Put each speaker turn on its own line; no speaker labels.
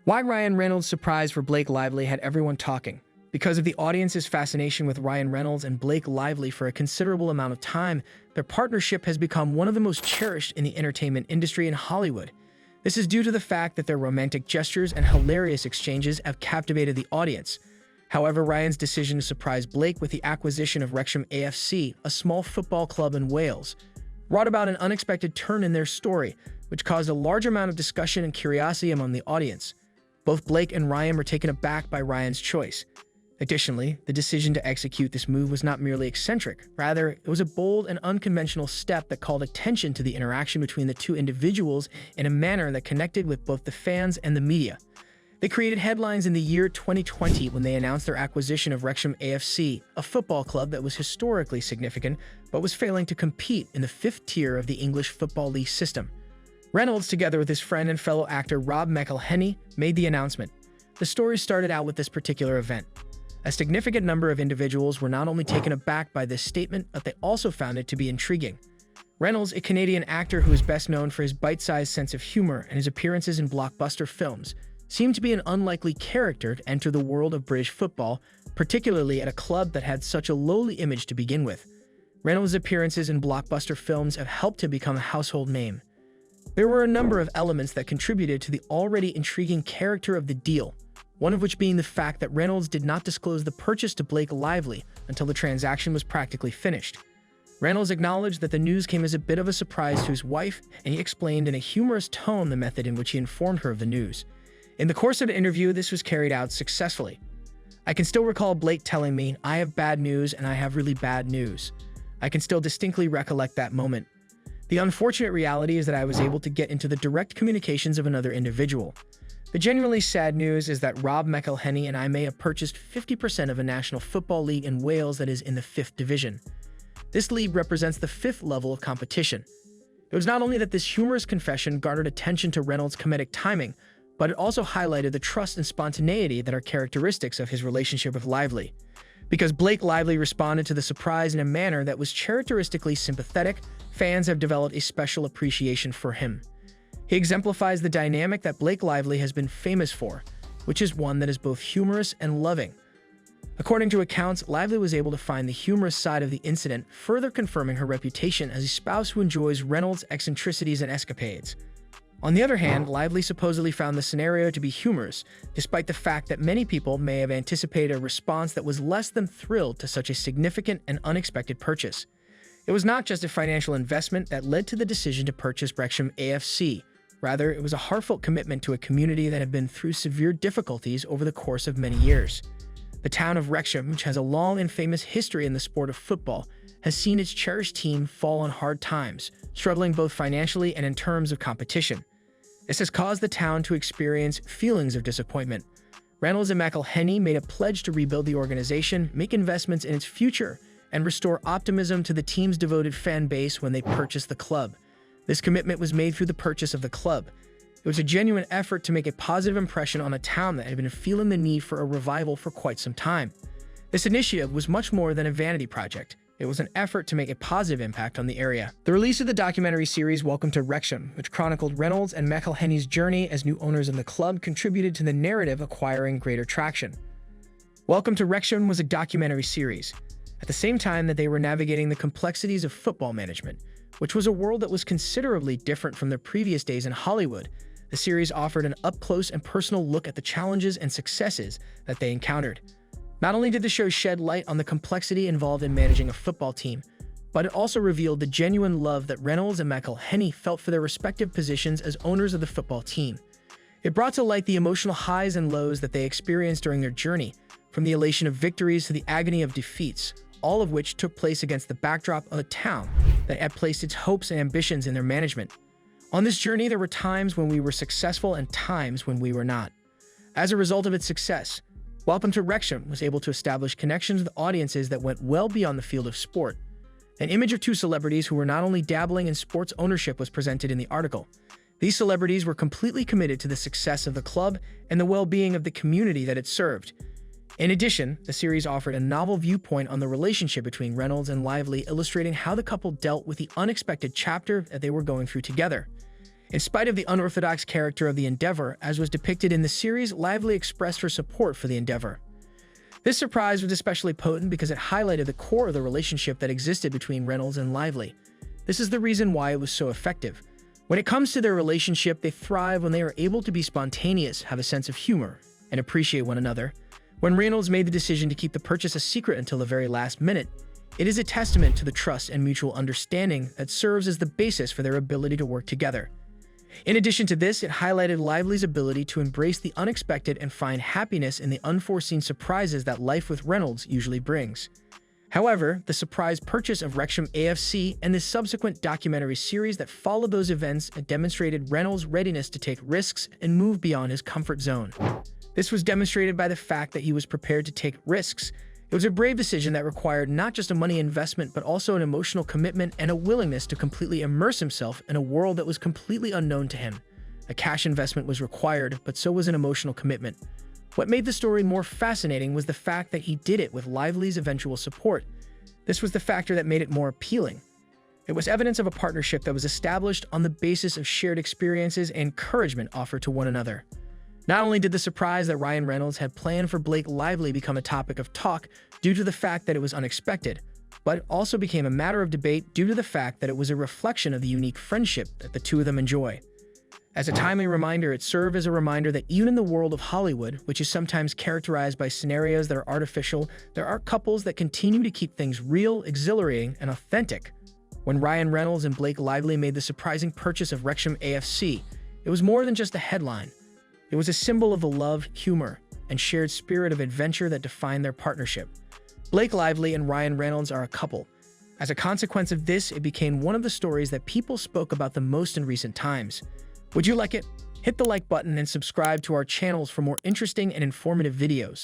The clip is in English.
Why Ryan Reynolds' surprise for Blake Lively had everyone talking. Because of the audience's fascination with Ryan Reynolds and Blake Lively for a considerable amount of time, their partnership has become one of the most cherished in the entertainment industry in Hollywood. This is due to the fact that their romantic gestures and hilarious exchanges have captivated the audience. However, Ryan's decision to surprise Blake with the acquisition of Wrexham AFC, a small football club in Wales, brought about an unexpected turn in their story, which caused a large amount of discussion and curiosity among the audience. Both Blake and Ryan were taken aback by Ryan's choice. Additionally, the decision to execute this move was not merely eccentric. Rather, it was a bold and unconventional step that called attention to the interaction between the two individuals in a manner that connected with both the fans and the media. They created headlines in the year 2020 when they announced their acquisition of Wrexham AFC, a football club that was historically significant but was failing to compete in the fifth tier of the English Football League system. Reynolds, together with his friend and fellow actor Rob McElhenney, made the announcement. The story started out with this particular event. A significant number of individuals were not only taken aback by this statement, but they also found it to be intriguing. Reynolds, a Canadian actor who is best known for his bite-sized sense of humor and his appearances in blockbuster films, seemed to be an unlikely character to enter the world of British football, particularly at a club that had such a lowly image to begin with. Reynolds' appearances in blockbuster films have helped him become a household name. There were a number of elements that contributed to the already intriguing character of the deal, one of which being the fact that Reynolds did not disclose the purchase to Blake Lively until the transaction was practically finished. Reynolds acknowledged that the news came as a bit of a surprise to his wife, and he explained in a humorous tone the method in which he informed her of the news. In the course of the interview, this was carried out successfully. I can still recall Blake telling me, "I have bad news and I have really bad news." I can still distinctly recollect that moment. The unfortunate reality is that I was able to get into the direct communications of another individual. The genuinely sad news is that Rob McElhenney and I may have purchased 50% of a national football league in Wales that is in the 5th division. This league represents the 5th level of competition. It was not only that this humorous confession garnered attention to Reynolds' comedic timing, but it also highlighted the trust and spontaneity that are characteristics of his relationship with Lively. Because Blake Lively responded to the surprise in a manner that was characteristically sympathetic, fans have developed a special appreciation for him. He exemplifies the dynamic that Blake Lively has been famous for, which is one that is both humorous and loving. According to accounts, Lively was able to find the humorous side of the incident, further confirming her reputation as a spouse who enjoys Reynolds' eccentricities and escapades. On the other hand, Lively supposedly found the scenario to be humorous, despite the fact that many people may have anticipated a response that was less than thrilled to such a significant and unexpected purchase. It was not just a financial investment that led to the decision to purchase Wrexham AFC. Rather, it was a heartfelt commitment to a community that had been through severe difficulties over the course of many years. The town of Wrexham, which has a long and famous history in the sport of football, has seen its cherished team fall on hard times, struggling both financially and in terms of competition. This has caused the town to experience feelings of disappointment. Reynolds and McElhenney made a pledge to rebuild the organization, make investments in its future, and restore optimism to the team's devoted fan base when they purchased the club. This commitment was made through the purchase of the club. It was a genuine effort to make a positive impression on a town that had been feeling the need for a revival for quite some time. This initiative was much more than a vanity project. It was an effort to make a positive impact on the area. The release of the documentary series Welcome to Wrexham, which chronicled Reynolds and McElhenney's journey as new owners in the club, contributed to the narrative acquiring greater traction. Welcome to Wrexham was a documentary series, at the same time that they were navigating the complexities of football management, which was a world that was considerably different from their previous days in Hollywood. The series offered an up-close and personal look at the challenges and successes that they encountered. Not only did the show shed light on the complexity involved in managing a football team, but it also revealed the genuine love that Reynolds and McElhenney felt for their respective positions as owners of the football team. It brought to light the emotional highs and lows that they experienced during their journey, from the elation of victories to the agony of defeats, all of which took place against the backdrop of a town that had placed its hopes and ambitions in their management. On this journey, there were times when we were successful and times when we were not. As a result of its success, Welcome to Wrexham was able to establish connections with audiences that went well beyond the field of sport. An image of two celebrities who were not only dabbling in sports ownership was presented in the article. These celebrities were completely committed to the success of the club and the well-being of the community that it served. In addition, the series offered a novel viewpoint on the relationship between Reynolds and Lively, illustrating how the couple dealt with the unexpected chapter that they were going through together. In spite of the unorthodox character of the Endeavor, as was depicted in the series, Lively expressed her support for the Endeavor. This surprise was especially potent because it highlighted the core of the relationship that existed between Reynolds and Lively. This is the reason why it was so effective. When it comes to their relationship, they thrive when they are able to be spontaneous, have a sense of humor, and appreciate one another. When Reynolds made the decision to keep the purchase a secret until the very last minute, it is a testament to the trust and mutual understanding that serves as the basis for their ability to work together. In addition to this, it highlighted Lively's ability to embrace the unexpected and find happiness in the unforeseen surprises that life with Reynolds usually brings. However, the surprise purchase of Wrexham AFC and the subsequent documentary series that followed those events demonstrated Reynolds' readiness to take risks and move beyond his comfort zone. This was demonstrated by the fact that he was prepared to take risks. It was a brave decision that required not just a money investment, but also an emotional commitment and a willingness to completely immerse himself in a world that was completely unknown to him. A cash investment was required, but so was an emotional commitment. What made the story more fascinating was the fact that he did it with Lively's eventual support. This was the factor that made it more appealing. It was evidence of a partnership that was established on the basis of shared experiences and encouragement offered to one another. Not only did the surprise that Ryan Reynolds had planned for Blake Lively become a topic of talk due to the fact that it was unexpected, but it also became a matter of debate due to the fact that it was a reflection of the unique friendship that the two of them enjoy. As a timely reminder, it served as a reminder that even in the world of Hollywood, which is sometimes characterized by scenarios that are artificial, there are couples that continue to keep things real, exhilarating, and authentic. When Ryan Reynolds and Blake Lively made the surprising purchase of Wrexham AFC, it was more than just a headline. It was a symbol of the love, humor, and shared spirit of adventure that defined their partnership. Blake Lively and Ryan Reynolds are a couple. As a consequence of this, it became one of the stories that people spoke about the most in recent times. Would you like it? Hit the like button and subscribe to our channels for more interesting and informative videos.